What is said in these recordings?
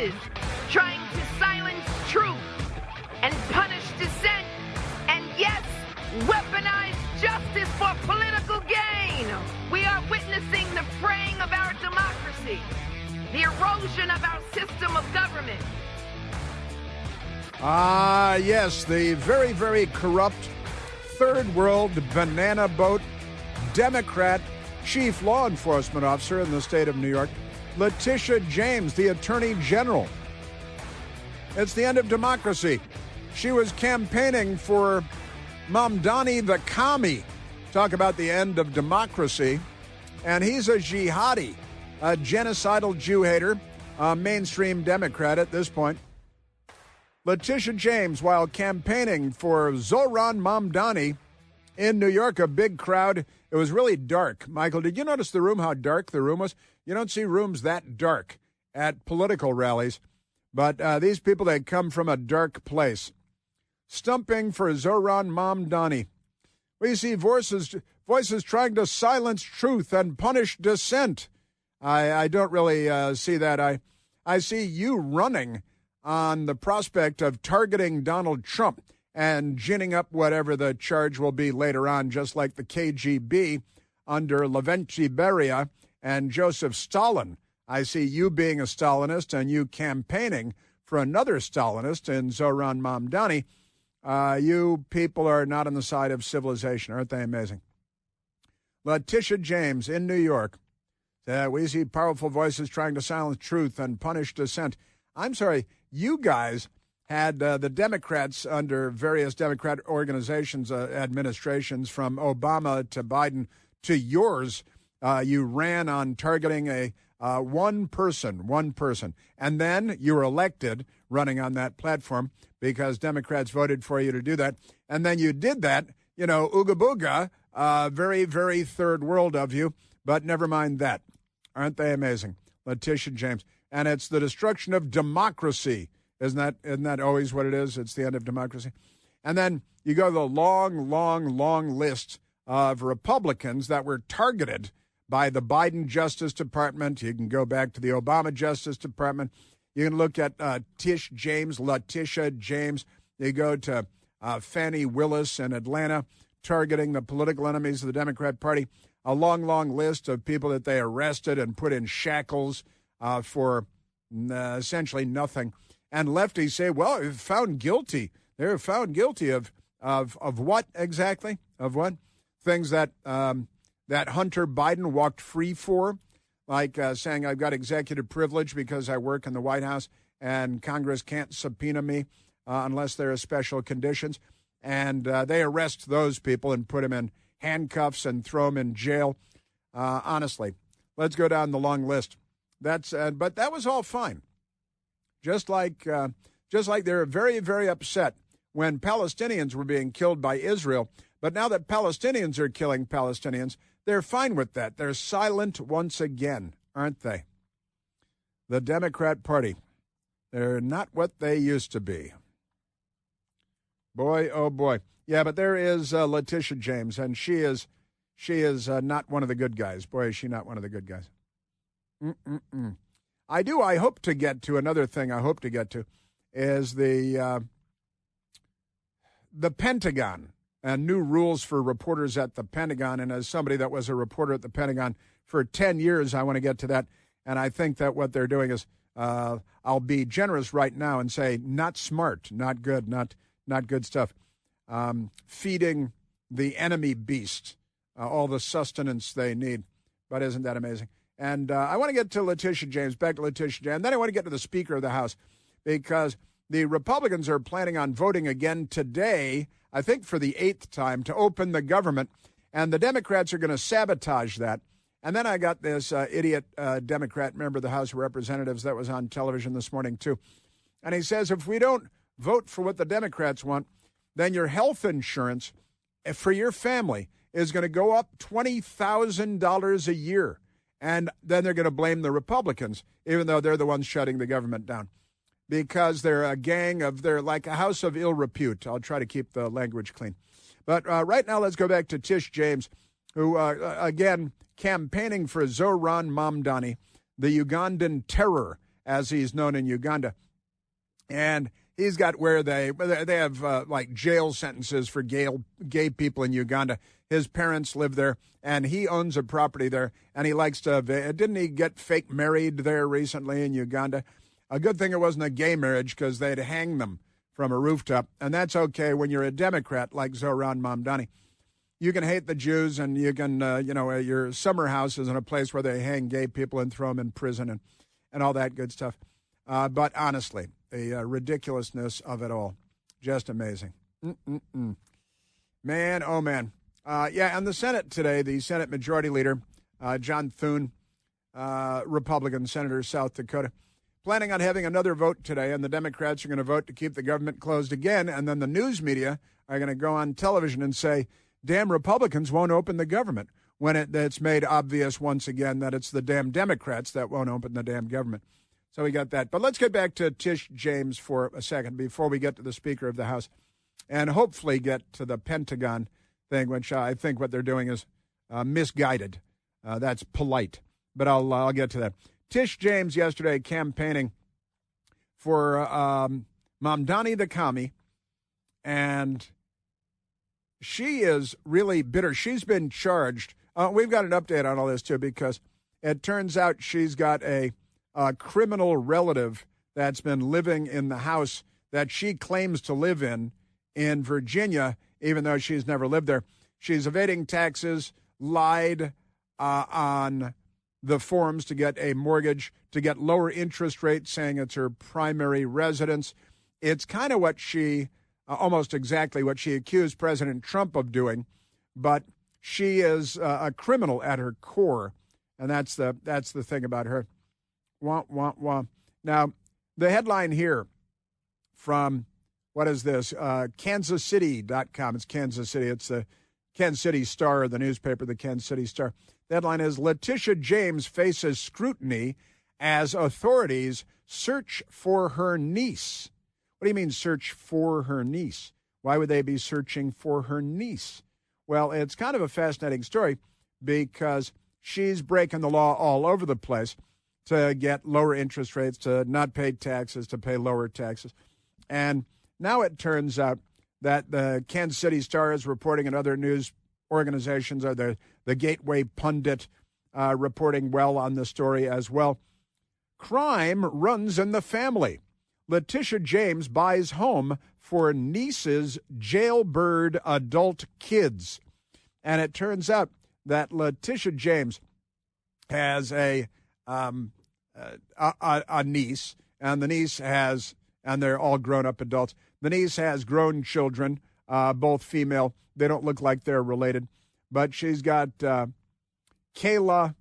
voices trying to silence truth and punish dissent, and yes, weaponize justice for political gain. We are witnessing the fraying of our democracy, the erosion of our system of government. Yes, the very, very corrupt third world banana boat Democrat chief law enforcement officer in the state of New York, Letitia James, the Attorney General. It's the end of democracy. She was campaigning for Mamdani the commie. Talk about the end of democracy. And he's a jihadi, a genocidal Jew hater, a mainstream Democrat at this point. Letitia James, while campaigning for Zohran Mamdani in New York, a big crowd. It was really dark. Michael, did you notice the room, how dark the room was? You don't see rooms that dark at political rallies. But these people, they come from a dark place. Stumping for Zohran Mamdani. We see voices trying to silence truth and punish dissent. I don't really see that. I see you running on the prospect of targeting Donald Trump and ginning up whatever the charge will be later on, just like the KGB under Lavrenti Beria and Joseph Stalin. I see you being a Stalinist and you campaigning for another Stalinist in Zohran Mamdani. You people are not on the side of civilization. Aren't they amazing? Letitia James in New York. We see powerful voices trying to silence truth and punish dissent. I'm sorry, you guys had the Democrats under various Democrat organizations, administrations, from Obama to Biden to yours. You ran on targeting a one person. And then you were elected running on that platform because Democrats voted for you to do that. And then you did that, ooga booga, very, very third world of you. But never mind that. Aren't they amazing? Letitia James. And it's the destruction of democracy. Isn't that always what it is? It's the end of democracy. And then you go to the long list of Republicans that were targeted by the Biden Justice Department. You can go back to the Obama Justice Department. You can look at Letitia James. You go to Fannie Willis in Atlanta, targeting the political enemies of the Democrat Party. A long list of people that they arrested and put in shackles for essentially nothing. And lefties say, well, if found guilty. They're found guilty of what exactly? Of what? Things that that Hunter Biden walked free for, like saying I've got executive privilege because I work in the White House and Congress can't subpoena me unless there are special conditions. And they arrest those people and put them in handcuffs and throw them in jail. Honestly, let's go down the long list. But that was all fine. Just like they were very, very upset when Palestinians were being killed by Israel. But now that Palestinians are killing Palestinians, they're fine with that. They're silent once again, aren't they? The Democrat Party. They're not what they used to be. Boy, oh boy. Yeah, but there is Letitia James, and she is not one of the good guys. Boy, is she not one of the good guys. I hope to get to another thing I hope to get to is the Pentagon and new rules for reporters at the Pentagon. And as somebody that was a reporter at the Pentagon for 10 years, I want to get to that. And I think that what they're doing is, I'll be generous right now and say, not smart, not good, not good stuff. Feeding the enemy beast all the sustenance they need. But isn't that amazing? And I want to get to Letitia James, back to Letitia James. And then I want to get to the Speaker of the House, because the Republicans are planning on voting again today, I think for the 8th time, to open the government. And the Democrats are going to sabotage that. And then I got this idiot Democrat member of the House of Representatives that was on television this morning, too. And he says, if we don't vote for what the Democrats want, then your health insurance for your family is going to go up $20,000 a year. And then they're going to blame the Republicans, even though they're the ones shutting the government down, because they're a gang they're like a house of ill repute. I'll try to keep the language clean. But right now, let's go back to Tish James, who, again, campaigning for Zohran Mamdani, the Ugandan terror, as he's known in Uganda. And he's got where they have like jail sentences for gay people in Uganda. His parents live there, and he owns a property there, and he likes to. Didn't he get fake married there recently in Uganda? A good thing it wasn't a gay marriage, because they'd hang them from a rooftop, and that's okay when you're a Democrat like Zoran Mamdani. You can hate the Jews, and you can, your summer house is in a place where they hang gay people and throw them in prison and all that good stuff. But honestly, the ridiculousness of it all, just amazing. Man, oh man. And the Senate today, the Senate Majority Leader, John Thune, Republican Senator, South Dakota, planning on having another vote today, and the Democrats are going to vote to keep the government closed again, and then the news media are going to go on television and say, damn Republicans won't open the government, when it's made obvious once again that it's the damn Democrats that won't open the damn government. So we got that. But let's get back to Tish James for a second before we get to the Speaker of the House, and hopefully get to the Pentagon thing, which I think what they're doing is misguided. That's polite, but I'll get to that. Tish James yesterday campaigning for Mamdani the Commie, and she is really bitter. She's been charged. We've got an update on all this, too, because it turns out she's got a criminal relative that's been living in the house that she claims to live in Virginia, even though she's never lived there. She's evading taxes, lied on the forms to get a mortgage, to get lower interest rates, saying it's her primary residence. It's kind of what she, almost exactly what she accused President Trump of doing, but she is a criminal at her core, and that's the thing about her. Wah, wah, wah. Now, the headline here from, what is this, KansasCity.com. It's Kansas City. It's the Kansas City Star, the newspaper, the Kansas City Star. The headline is, Letitia James faces scrutiny as authorities search for her niece. What do you mean search for her niece? Why would they be searching for her niece? Well, it's kind of a fascinating story because she's breaking the law all over the place to get lower interest rates, to not pay taxes, to pay lower taxes. And now it turns out that the Kansas City Star is reporting, and other news organizations are the Gateway Pundit reporting well on the story as well. Crime runs in the family. Letitia James buys home for niece's jailbird adult kids. And it turns out that Letitia James has a niece, and the niece has, and they're all grown-up adults. The niece has grown children, both female. They don't look like they're related. But she's got Kayla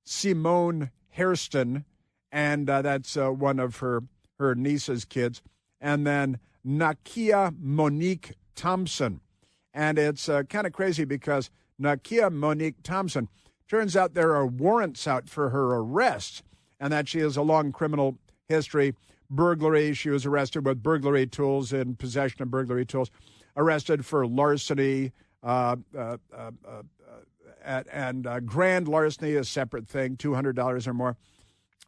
Simone Hairston, and that's one of her niece's kids. And then Nakia Monique Thompson. And it's kind of crazy because Nakia Monique Thompson, turns out there are warrants out for her arrest, and that she has a long criminal history. Burglary, she was arrested with burglary tools, in possession of burglary tools, arrested for larceny, and grand larceny, a separate thing, $200 or more.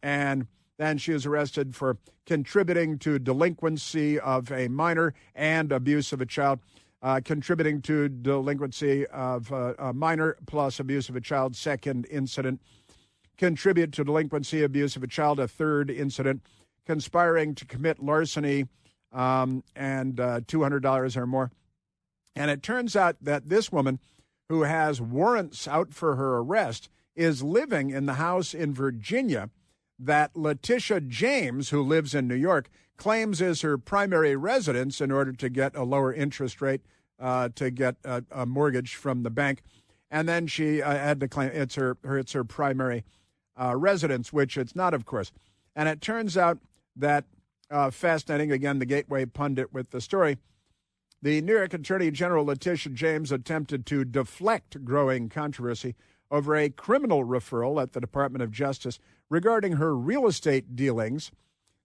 And then she was arrested for contributing to delinquency of a minor and abuse of a child. Contributing to delinquency of a minor plus abuse of a child, second incident. Contribute to delinquency, abuse of a child, a third incident. Conspiring to commit larceny, and $200 or more. And it turns out that this woman, who has warrants out for her arrest, is living in the house in Virginia that Letitia James, who lives in New York, claims is her primary residence in order to get a lower interest rate, to get a mortgage from the bank. And then she had to claim it's her primary residence, which it's not, of course. And it turns out that, fascinating, again, the Gateway Pundit with the story, the New York Attorney General Letitia James attempted to deflect growing controversy over a criminal referral at the Department of Justice regarding her real estate dealings.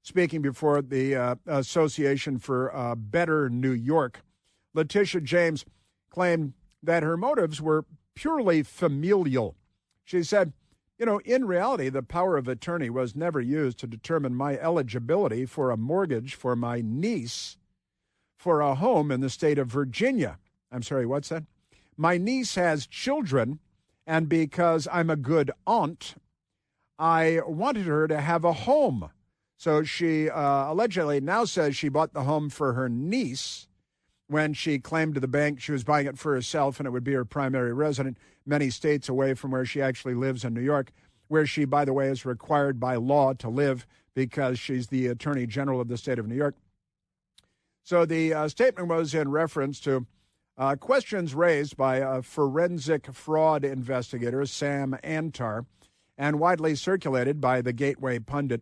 Speaking before the Association for Better New York, Letitia James claimed that her motives were purely familial. She said, You know, in reality, the power of attorney was never used to determine my eligibility for a mortgage for my niece for a home in the state of Virginia. I'm sorry, what's that? My niece has children, and because I'm a good aunt, I wanted her to have a home. So she allegedly now says she bought the home for her niece when she claimed to the bank she was buying it for herself and it would be her primary residence, many states away from where she actually lives in New York, where she, by the way, is required by law to live because she's the Attorney General of the state of New York. So the statement was in reference to questions raised by a forensic fraud investigator, Sam Antar, and widely circulated by the Gateway Pundit.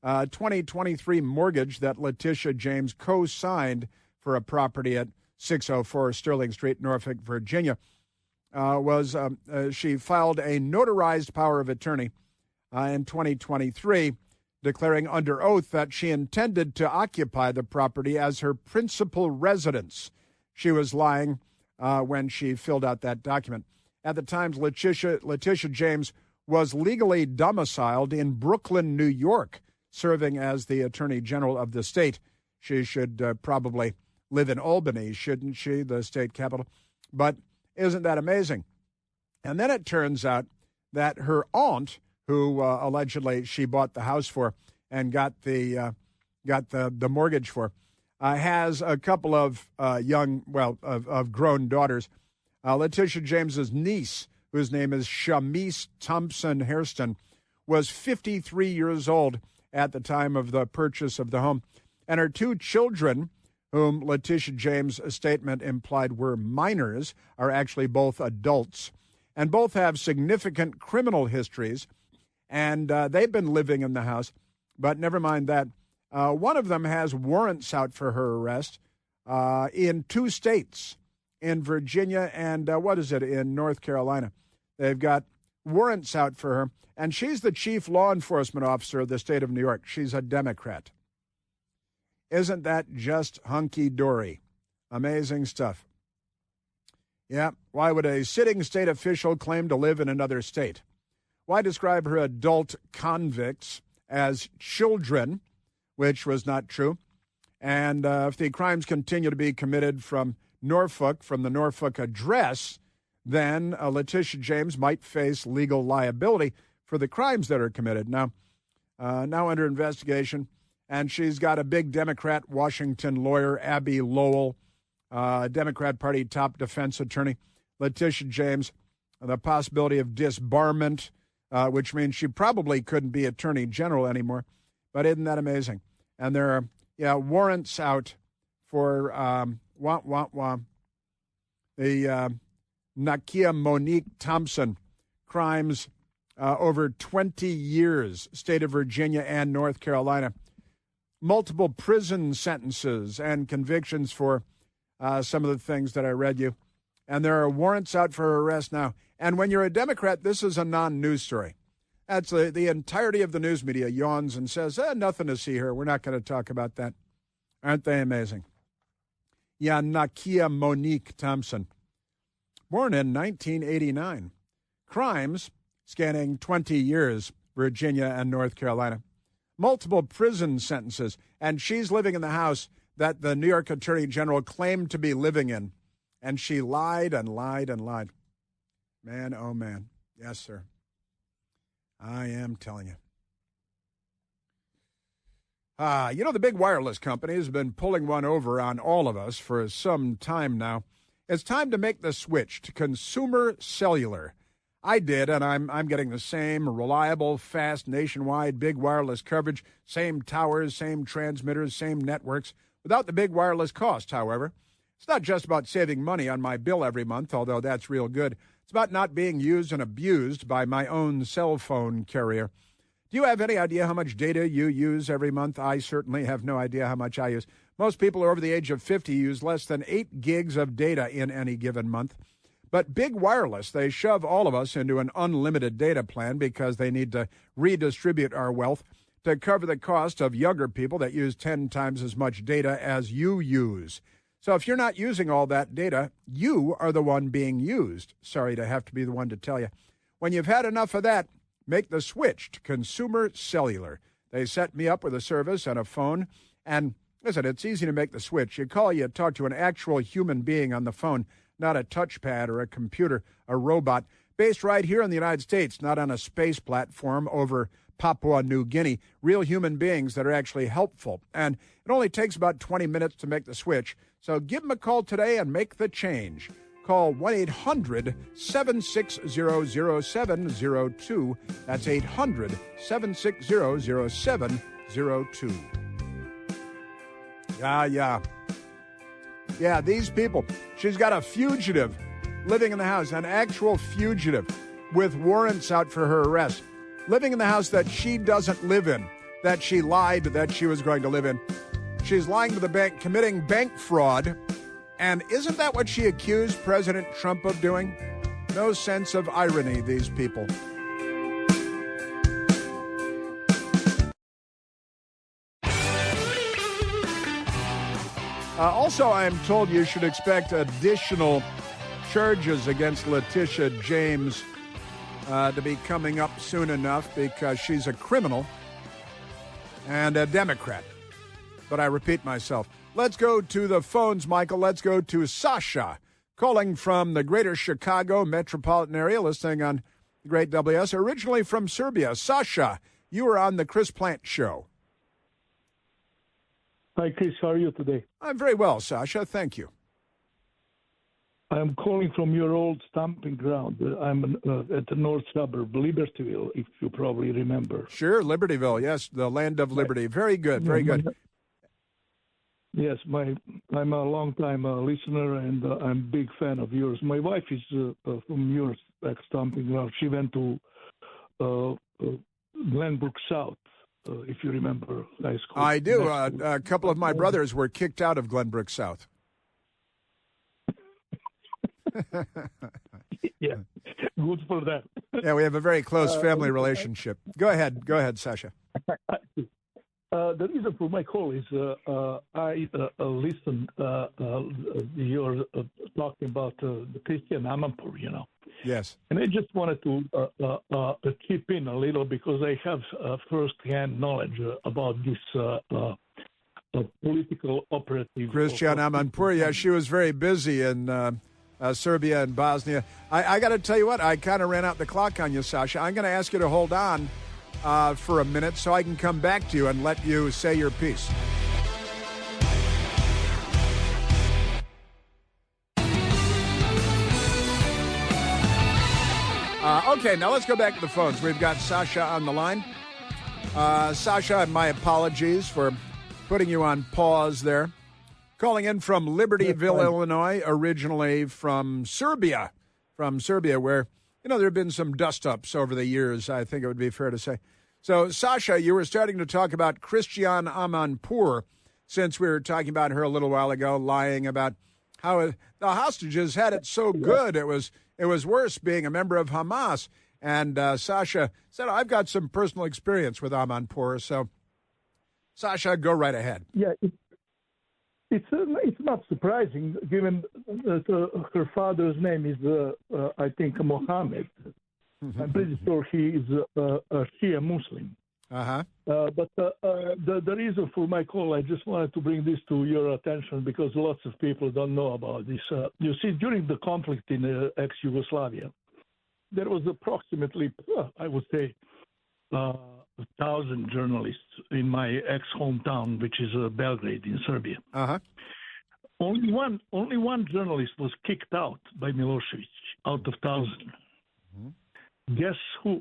2023 mortgage that Letitia James co-signed for a property at 604 Sterling Street, Norfolk, Virginia, she filed a notarized power of attorney in 2023, declaring under oath that she intended to occupy the property as her principal residence. She was lying when she filled out that document. At the time, Letitia James was legally domiciled in Brooklyn, New York, serving as the Attorney General of the state. She should probably live in Albany, shouldn't she, the state capital? But isn't that amazing? And then it turns out that her aunt, who allegedly she bought the house for and got the mortgage for, has a couple of of grown daughters. Letitia James's niece, whose name is Shamice Thompson Hairston, was 53 years old at the time of the purchase of the home. And her two children, whom Letitia James' statement implied were minors, are actually both adults. And both have significant criminal histories. And they've been living in the house. But never mind that. One of them has warrants out for her arrest in 2 states, in Virginia and, in North Carolina. They've got warrants out for her. And she's the chief law enforcement officer of the state of New York. She's a Democrat. Isn't that just hunky-dory? Amazing stuff. Yeah, why would a sitting state official claim to live in another state? Why describe her adult convicts as children, which was not true? And if the crimes continue to be committed from Norfolk, from the Norfolk address, then Letitia James might face legal liability for the crimes that are committed. Now under investigation, and she's got a big Democrat Washington lawyer, Abby Lowell, Democrat Party top defense attorney, Letitia James, the possibility of disbarment, which means she probably couldn't be Attorney General anymore. But isn't that amazing? And there are warrants out for the Nakia Monique Thompson crimes over 20 years, state of Virginia and North Carolina. Multiple prison sentences and convictions for some of the things that I read you. And there are warrants out for her arrest now. And when you're a Democrat, this is a non-news story. That's the entirety of the news media yawns and says, nothing to see here. We're not going to talk about that. Aren't they amazing? Yeah, Nakia Monique Thompson. Born in 1989. Crimes spanning 20 years, Virginia and North Carolina. Multiple prison sentences, and she's living in the house that the New York Attorney General claimed to be living in. And she lied and lied and lied. Man, oh man. Yes, sir. I am telling you. The big wireless companies have been pulling one over on all of us for some time now. It's time to make the switch to consumer cellular. I did, and I'm getting the same reliable, fast, nationwide, big wireless coverage, same towers, same transmitters, same networks, without the big wireless cost, however. It's not just about saving money on my bill every month, although that's real good. It's about not being used and abused by my own cell phone carrier. Do you have any idea how much data you use every month? I certainly have no idea how much I use. Most people over the age of 50 use less than 8 gigs of data in any given month. But Big Wireless, they shove all of us into an unlimited data plan because they need to redistribute our wealth to cover the cost of younger people that use 10 times as much data as you use. So if you're not using all that data, you are the one being used. Sorry to have to be the one to tell you. When you've had enough of that, make the switch to Consumer Cellular. They set me up with a service and a phone. And listen, it's easy to make the switch. You call, you talk to an actual human being on the phone, not a touchpad or a computer, a robot, based right here in the United States, not on a space platform over Papua New Guinea. Real human beings that are actually helpful. And it only takes about 20 minutes to make the switch. So give them a call today and make the change. Call 1-800-760-0702. That's 800-760-0702. Yeah, these people. She's got a fugitive living in the house, an actual fugitive with warrants out for her arrest, living in the house that she doesn't live in, that she lied that she was going to live in. She's lying to the bank, committing bank fraud. And isn't that what she accused President Trump of doing? No sense of irony, these people. Also, I am told you should expect additional charges against Letitia James to be coming up soon enough because she's a criminal and a Democrat. But I repeat myself. Let's go to the phones, Michael. Let's go to Sasha, calling from the greater Chicago metropolitan area, listening on the Great WS, originally from Serbia. Sasha, you are on the Chris Plant Show. Hi, Chris. How are you today? I'm very well, Sasha. Thank you. I'm calling from your old stomping ground. I'm at the north suburb, Libertyville, if you probably remember. Sure, Libertyville. Yes, the land of liberty. Very good. Very good. Yes, I'm a long-time listener, and I'm a big fan of yours. My wife is from your stomping ground. She went to Glenbrook South, if you remember high school. I do. A couple of my brothers were kicked out of Glenbrook South. Yeah, good for that. Yeah, we have a very close family relationship. Go ahead, Sasha. The reason for my call is I listened. You're talking about the Christian Amanpour, Yes. And I just wanted to chip in a little because I have first-hand knowledge about this political operative. Christian Amanpour, yeah, she was very busy in Serbia and Bosnia. I got to tell you what, I kind of ran out the clock on you, Sasha. I'm going to ask you to hold on for a minute so I can come back to you and let you say your piece. Okay, now let's go back to the phones. We've got Sasha on the line. Sasha, my apologies for putting you on pause there. Calling in from Libertyville, Illinois, originally from Serbia, where, there have been some dust-ups over the years, I think it would be fair to say. So, Sasha, you were starting to talk about Christian Amanpour, since we were talking about her a little while ago, lying about how the hostages had it so good. It was worse being a member of Hamas. And Sasha said, I've got some personal experience with Amanpour. So, Sasha, go right ahead. Yeah, it's not surprising, given that her father's name is, I think, Mohammed. I'm pretty sure he is a Shia Muslim. Uh-huh. But the reason for my call, I just wanted to bring this to your attention because lots of people don't know about this. You see, during the conflict in ex-Yugoslavia, there was approximately, I would say, 1,000 journalists in my ex-hometown, which is Belgrade in Serbia. Uh-huh. Only one journalist was kicked out by Milosevic out of 1,000. Mm-hmm. Guess who?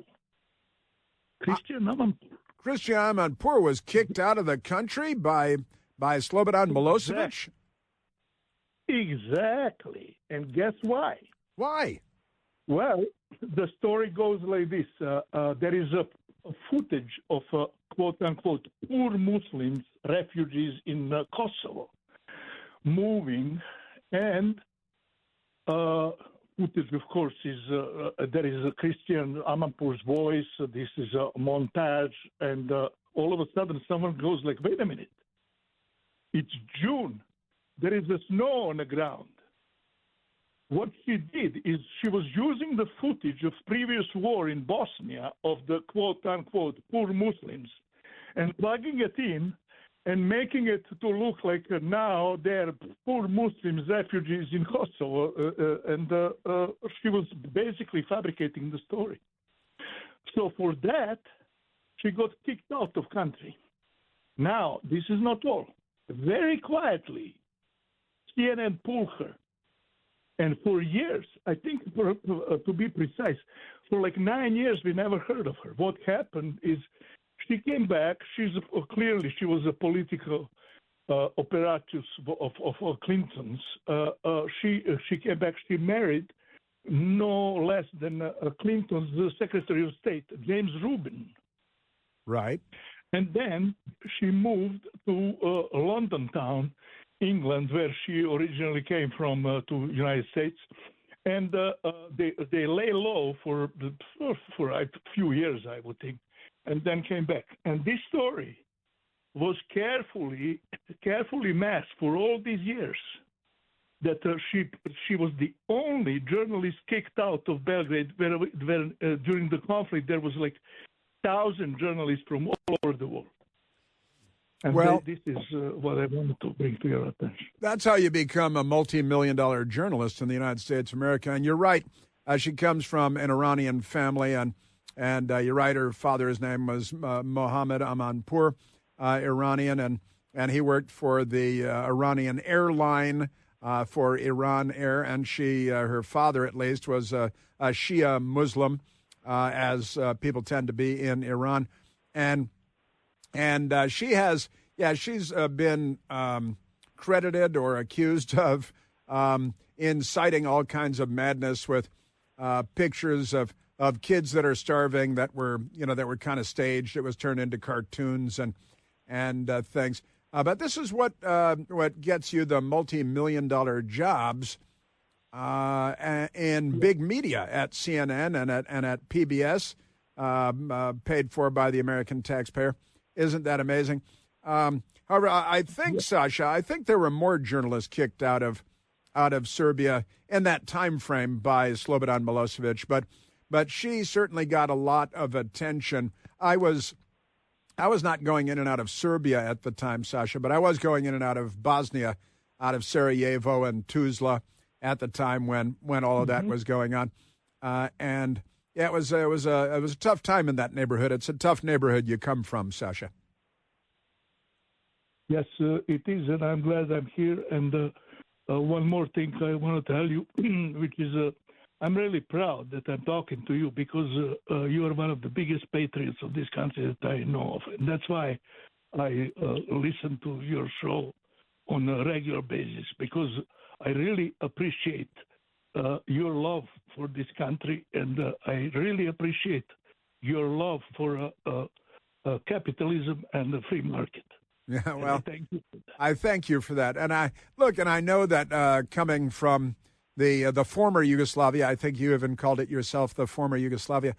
Christian Amanpour. Christian Amanpour was kicked out of the country by Slobodan Milosevic? Exactly. And guess why? Why? Well, the story goes like this. There is a footage of quote-unquote poor Muslims, refugees in Kosovo, moving, and footage, of course, is there is a Christian Amanpour's voice. This is a montage, and all of a sudden someone goes like, wait a minute, it's June. There is a snow on the ground. what she did is she was using the footage of previous war in Bosnia of the quote-unquote poor Muslims and plugging it in and making it to look like now they're poor Muslims refugees in Kosovo. She was basically fabricating the story. So for that, she got kicked out of country. Now, this is not all. Very quietly, CNN pulled her. And for years, I think to be precise, for like 9 years, we never heard of her. What happened is she came back. Clearly, she was a political operatus of Clinton's. She came back. She married no less than Clinton's Secretary of State, James Rubin. Right. And then she moved to London town, England, where she originally came from, to United States. And they lay low for a few years, I would think, and then came back. And this story was carefully masked for all these years. That she was the only journalist kicked out of Belgrade, where during the conflict there was like 1,000 journalists from all over the world. And well, this is what I wanted to bring to your attention. That's how you become a multi-million-dollar journalist in the United States of America. And you're right. She comes from an Iranian family, and you're right. Her father's name was Mohammed Amanpour, Iranian, and he worked for the Iranian airline for Iran Air, and her father at least was a Shia Muslim, as people tend to be in Iran, and she's been credited or accused of inciting all kinds of madness with pictures of kids that are starving that were kind of staged. It was turned into cartoons and things. But this is what gets you the multi-million-dollar jobs in big media at CNN and at PBS, paid for by the American taxpayer. Isn't that amazing? However, I think, Sasha, there were more journalists kicked out of Serbia in that time frame by Slobodan Milosevic, but she certainly got a lot of attention. I was not going in and out of Serbia at the time, Sasha, but I was going in and out of Bosnia, out of Sarajevo and Tuzla at the time when all of that was going on. And yeah, it was a tough time in that neighborhood. It's a tough neighborhood you come from, Sasha. Yes, it is, and I'm glad I'm here. And one more thing I want to tell you, which is I'm really proud that I'm talking to you because you are one of the biggest patriots of this country that I know of. And that's why I listen to your show on a regular basis, because I really appreciate your love for this country, and I really appreciate your love for capitalism and the free market. Yeah, well, thank you for that. I thank you for that. And I know that coming from the former Yugoslavia, I think you even called it yourself the former Yugoslavia,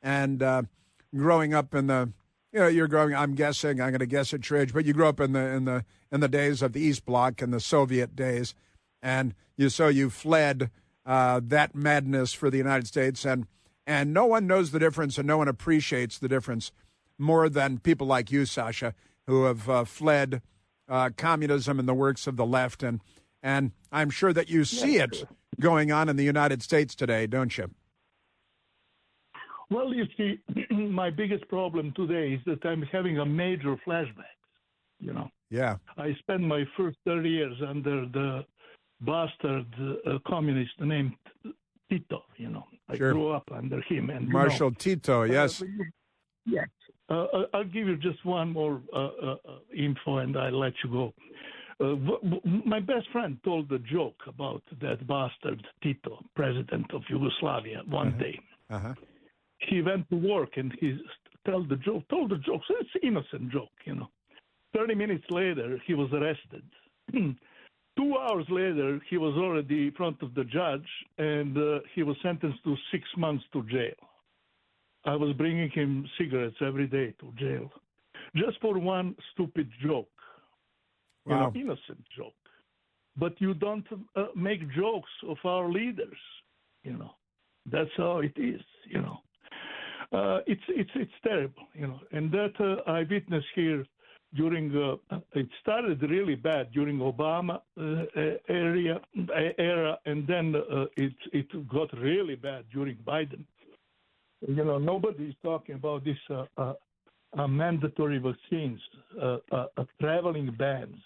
and growing up in the, you're growing. I'm going to guess at your age, but you grew up in the days of the East Bloc and the Soviet days, and you fled that madness for the United States, and no one knows the difference, and no one appreciates the difference more than people like you, Sasha, who have fled communism and the works of the left, and I'm sure that you see it going on in the United States today, don't you? Well, you see, my biggest problem today is that I'm having a major flashback, Yeah. I spent my first 30 years under the bastard communist named Tito, I Sure. grew up under him. And Marshal Tito, yes. Yes. I'll give you just one more info, and I'll let you go. My best friend told a joke about that bastard Tito, president of Yugoslavia, one day. Uh-huh. He went to work and he told the joke. So it's an innocent joke, 30 minutes later, he was arrested. 2 hours later, he was already in front of the judge, and he was sentenced to 6 months to jail. I was bringing him cigarettes every day to jail, just for one stupid joke. Wow. Innocent joke. but you don't make jokes of our leaders. That's how it is. It's terrible. And that I witnessed here during. It started really bad during Obama era, and then it got really bad during Biden. Nobody's talking about this mandatory vaccines, traveling bans.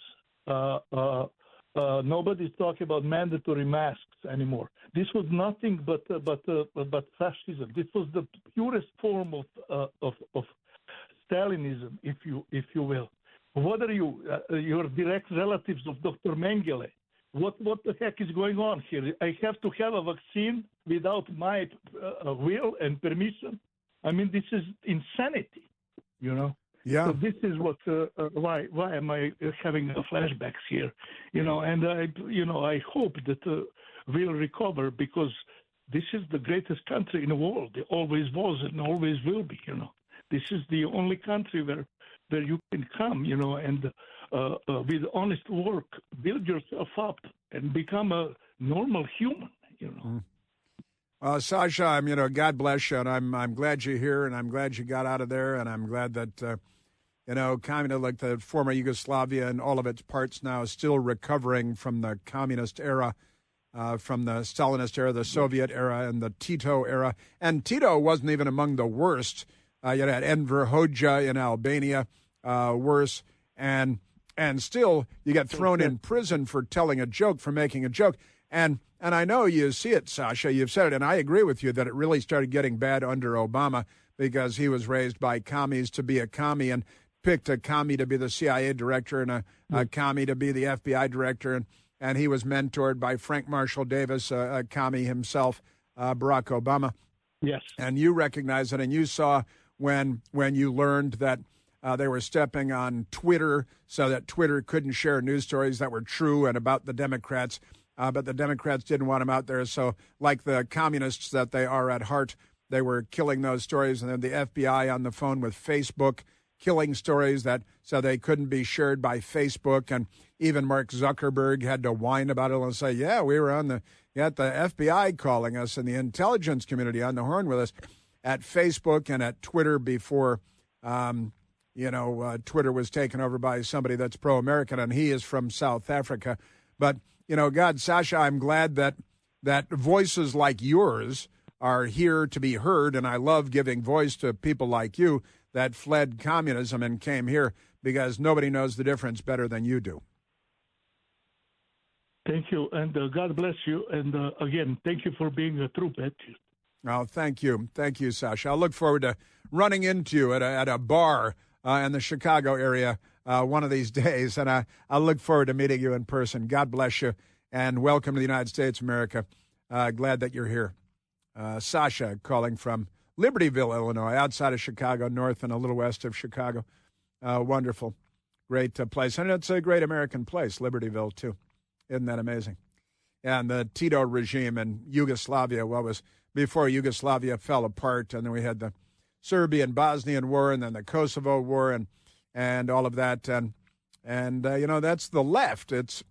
Nobody's talking about mandatory masks anymore. This was nothing but fascism. This was the purest form of Stalinism, if you will. What are you? You're direct relatives of Dr. Mengele. What the heck is going on here? I have to have a vaccine without my will and permission. I mean, this is insanity. Yeah. So this is what. Why am I having flashbacks here? And I hope that we'll recover, because this is the greatest country in the world. It always was and always will be. This is the only country where you can come. And with honest work, build yourself up and become a normal human. Sasha, God bless you, and I'm glad you're here, and I'm glad you got out of there, and I'm glad that kind of like the former Yugoslavia and all of its parts now is still recovering from the communist era, from the Stalinist era, the Soviet era, and the Tito era. And Tito wasn't even among the worst. You had Enver Hoxha in Albania, worse, and still you get thrown in prison for telling a joke, for making a joke. And I know you see it, Sasha. You've said it, and I agree with you that it really started getting bad under Obama, because he was raised by commies to be a commie and picked a commie to be the CIA director and a commie to be the FBI director. And he was mentored by Frank Marshall Davis, a commie himself, Barack Obama. Yes. And you recognize it, and you saw when you learned that they were stepping on Twitter so that Twitter couldn't share news stories that were true and about the Democrats. But the Democrats didn't want them out there. So like the communists that they are at heart, they were killing those stories. And then the FBI on the phone with Facebook, killing stories that so they couldn't be shared by Facebook. And even Mark Zuckerberg had to whine about it and say, yeah, we were got the FBI calling us and the intelligence community on the horn with us at Facebook and at Twitter before, Twitter was taken over by somebody that's pro-American, and he is from South Africa. But God, Sasha, I'm glad that voices like yours are here to be heard, and I love giving voice to people like you that fled communism and came here, because nobody knows the difference better than you do. Thank you, and God bless you. And again, thank you for being a true patriot. Oh, thank you. Thank you, Sasha. I look forward to running into you at a bar in the Chicago area one of these days, and I look forward to meeting you in person. God bless you, and welcome to the United States of America. Glad that you're here. Sasha calling from Libertyville, Illinois, outside of Chicago, north and a little west of Chicago. Wonderful. Great place. And it's a great American place, Libertyville, too. Isn't that amazing? And the Tito regime in Yugoslavia, was before Yugoslavia fell apart, and then we had the Serbian-Bosnian War, and then the Kosovo War, and all of that. And that's the left. It's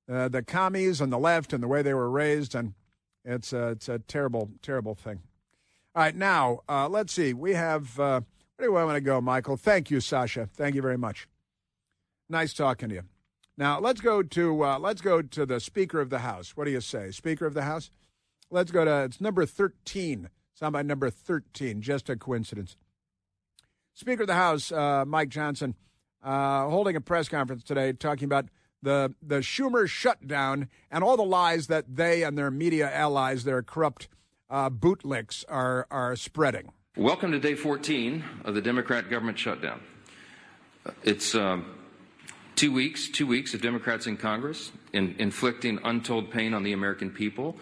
the commies and the left and the way they were raised, and it's a terrible, terrible thing. All right, now, let's see. We have, where do I want to go, Michael? Thank you, Sasha. Thank you very much. Nice talking to you. Now, let's go to the Speaker of the House. What do you say, Speaker of the House? Let's go to, it's number 13. Somebody number 13, just a coincidence. Speaker of the House, Mike Johnson, holding a press conference today talking about the Schumer shutdown and all the lies that they and their media allies, their corrupt bootlicks, are spreading. Welcome to day 14 of the Democrat government shutdown. It's 2 weeks of Democrats in Congress inflicting untold pain on the American people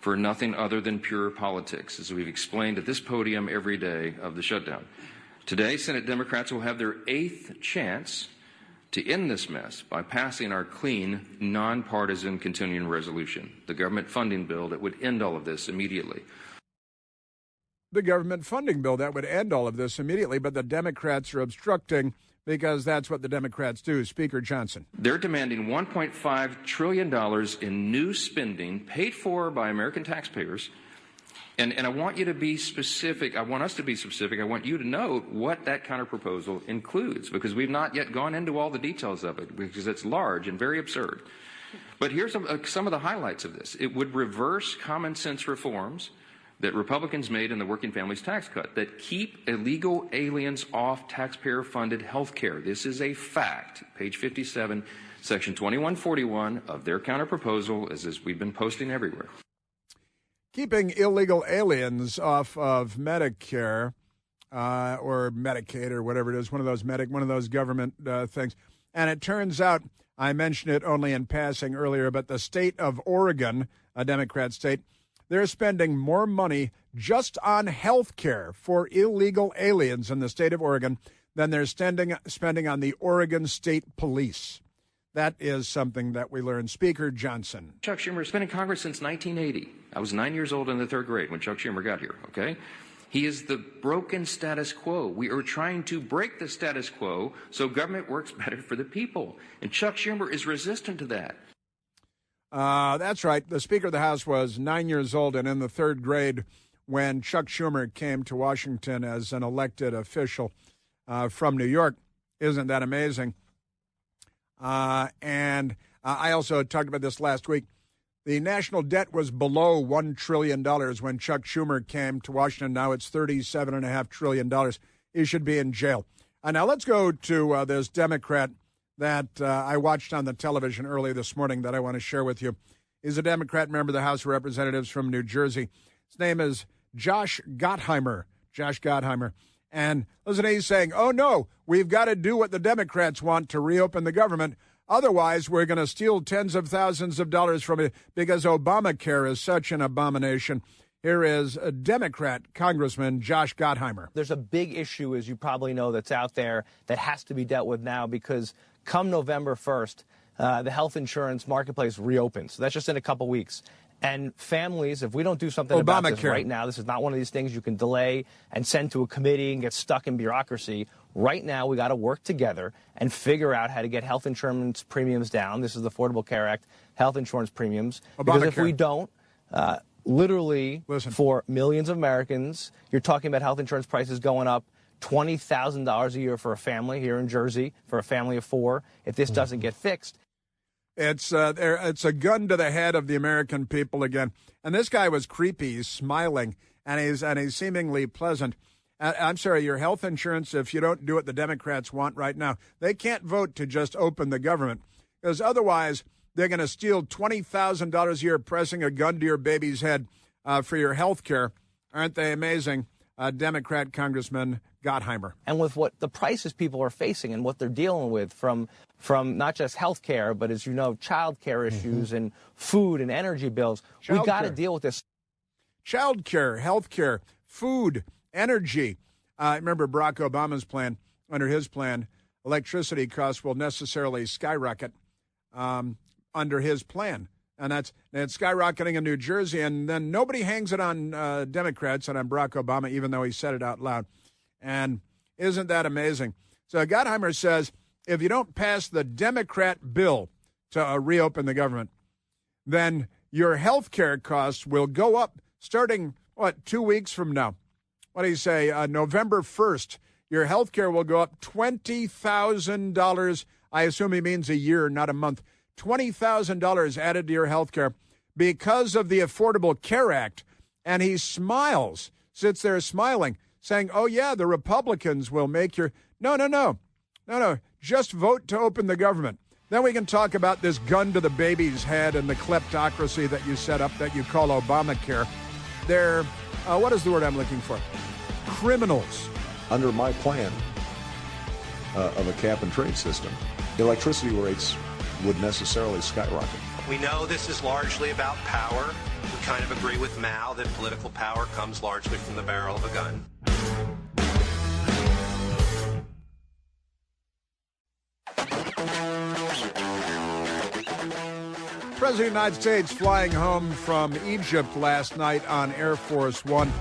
for nothing other than pure politics, as we've explained at this podium every day of the shutdown. Today, Senate Democrats will have their 8th chance to end this mess by passing our clean, nonpartisan continuing resolution, the government funding bill that would end all of this immediately. The government funding bill that would end all of this immediately, but the Democrats are obstructing because that's what the Democrats do. Speaker Johnson. They're demanding $1.5 trillion in new spending paid for by American taxpayers. And I want you to be specific. I want us to be specific. I want you to note what that counterproposal includes, because we've not yet gone into all the details of it, because it's large and very absurd. But here's some of the highlights of this. It would reverse common sense reforms that Republicans made in the Working Families Tax Cut that keep illegal aliens off taxpayer-funded health care. This is a fact. Page 57, Section 2141 of their counterproposal, as we've been posting everywhere. Keeping illegal aliens off of Medicare or Medicaid or whatever it is, one of those government things. And it turns out, I mentioned it only in passing earlier, but the state of Oregon, a Democrat state, they're spending more money just on health care for illegal aliens in the state of Oregon than they're spending on the Oregon State Police. That is something that we learned. Speaker Johnson. Chuck Schumer has been in Congress since 1980. I was 9 years old in the third grade when Chuck Schumer got here, okay? He is the broken status quo. We are trying to break the status quo so government works better for the people. And Chuck Schumer is resistant to that. That's right. The Speaker of the House was 9 years old and in the third grade when Chuck Schumer came to Washington as an elected official from New York. Isn't that amazing? And I also talked about this last week. The national debt was below $1 trillion when Chuck Schumer came to Washington. Now it's $37.5 trillion. He should be in jail. Now let's go to this Democrat that I watched on the television early this morning that I want to share with you. He's a Democrat member of the House of Representatives from New Jersey. His name is Josh Gottheimer. And listen, he's saying, oh, no, we've got to do what the Democrats want to reopen the government. Otherwise, we're going to steal tens of thousands of dollars from it because Obamacare is such an abomination. Here is a Democrat Congressman Josh Gottheimer. There's a big issue, as you probably know, that's out there that has to be dealt with now because come November 1st, the health insurance marketplace reopens. So that's just in a couple weeks. And families, if we don't do something about this right now, this is not one of these things you can delay and send to a committee and get stuck in bureaucracy. Right now, we got to work together and figure out how to get health insurance premiums down. This is the Affordable Care Act, health insurance premiums. Because if we don't, literally for millions of Americans, you're talking about health insurance prices going up $20,000 a year for a family here in Jersey, for a family of four, if this doesn't get fixed. It's a gun to the head of the American people again. And this guy was creepy. He's smiling, and he's seemingly pleasant. I'm sorry, your health insurance, if you don't do what the Democrats want right now, they can't vote to just open the government, because otherwise they're going to steal $20,000 a year pressing a gun to your baby's head for your health care. Aren't they amazing? Democrat Congressman Gottheimer. And with what the prices people are facing and what they're dealing with from not just health care, but as you know, child care issues and food and energy bills, we got to deal with this. Child care, health care, food, energy. I remember Barack Obama's plan. Under his plan, electricity costs will necessarily skyrocket under his plan. And it's skyrocketing in New Jersey, and then nobody hangs it on Democrats and on Barack Obama, even though he said it out loud. And isn't that amazing? So Gottheimer says, if you don't pass the Democrat bill to reopen the government, then your health care costs will go up starting, 2 weeks from now? What do you say? November 1st, your health care will go up $20,000. I assume he means a year, not a month. $20,000 added to your health care because of the Affordable Care Act. And he smiles, sits there smiling, saying, oh, yeah, the Republicans will make your... No. Just vote to open the government. Then we can talk about this gun to the baby's head and the kleptocracy that you set up that you call Obamacare. They're, what is the word I'm looking for? Criminals. Under my plan of a cap and trade system, electricity rates would necessarily skyrocket. We know this is largely about power. We kind of agree with Mao that political power comes largely from the barrel of a gun. President of the United States flying home from Egypt last night on Air Force One.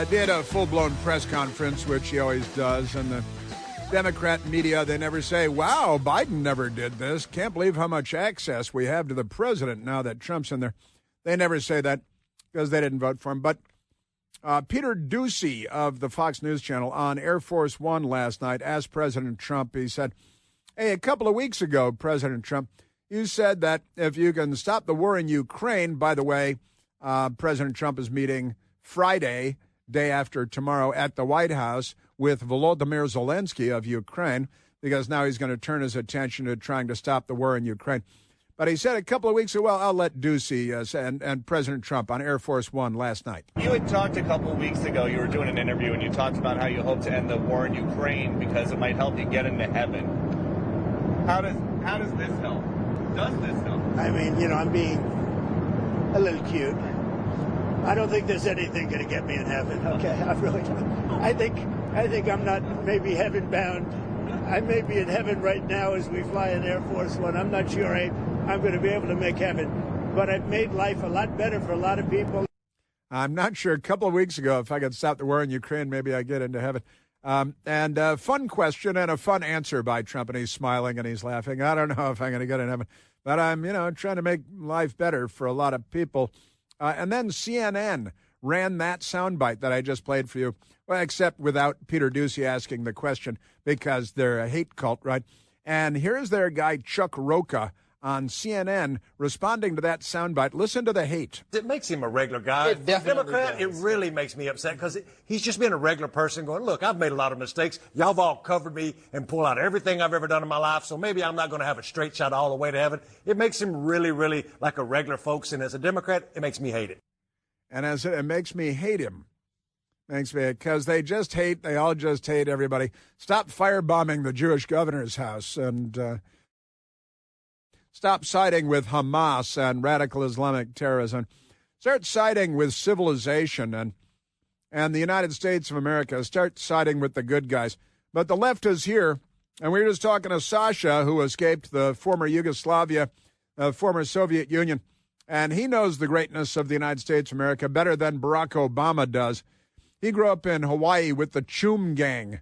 Did a full-blown press conference, which he always does, and Democrat media, they never say, wow, Biden never did this. Can't believe how much access we have to the president now that Trump's in there. They never say that because they didn't vote for him. But Peter Doocy of the Fox News Channel on Air Force One last night asked President Trump, he said, hey, a couple of weeks ago, President Trump, you said that if you can stop the war in Ukraine, by the way, President Trump is meeting Friday, day after tomorrow, at the White House with Volodymyr Zelensky of Ukraine, because now he's going to turn his attention to trying to stop the war in Ukraine. But he said a couple of weeks ago, well, I'll let Doocy and President Trump on Air Force One last night. You had talked a couple of weeks ago, you were doing an interview, and you talked about how you hope to end the war in Ukraine because it might help you get into heaven. How does this help? Does this help? I mean, I'm being a little cute. I don't think there's anything going to get me in heaven. Okay, I really don't. I think I'm not maybe heaven bound. I may be in heaven right now as we fly in Air Force One. I'm not sure I'm going to be able to make heaven, but I've made life a lot better for a lot of people. I'm not sure. A couple of weeks ago, if I could stop the war in Ukraine, maybe I'd get into heaven. And a fun question and a fun answer by Trump, and he's smiling and he's laughing. I don't know if I'm going to get in heaven, but I'm, trying to make life better for a lot of people. And then CNN ran that soundbite that I just played for you, well, except without Peter Doocy asking the question because they're a hate cult, right? And here's their guy, Chuck Rocha, on CNN responding to that soundbite. Listen to the hate. It makes him a regular guy. It definitely Democrat, does. It really makes me upset because he's just been a regular person going, look, I've made a lot of mistakes. Y'all have all covered me and pulled out everything I've ever done in my life, so maybe I'm not going to have a straight shot all the way to heaven. It makes him really, really like a regular folks, and as a Democrat, it makes me hate it. And as it makes me hate him. Because they all just hate everybody. Stop firebombing the Jewish governor's house and stop siding with Hamas and radical Islamic terrorism. Start siding with civilization and the United States of America. Start siding with the good guys. But the left is here, and we were just talking to Sasha, who escaped the former Yugoslavia, former Soviet Union, and he knows the greatness of the United States of America better than Barack Obama does. He grew up in Hawaii with the Choom Gang,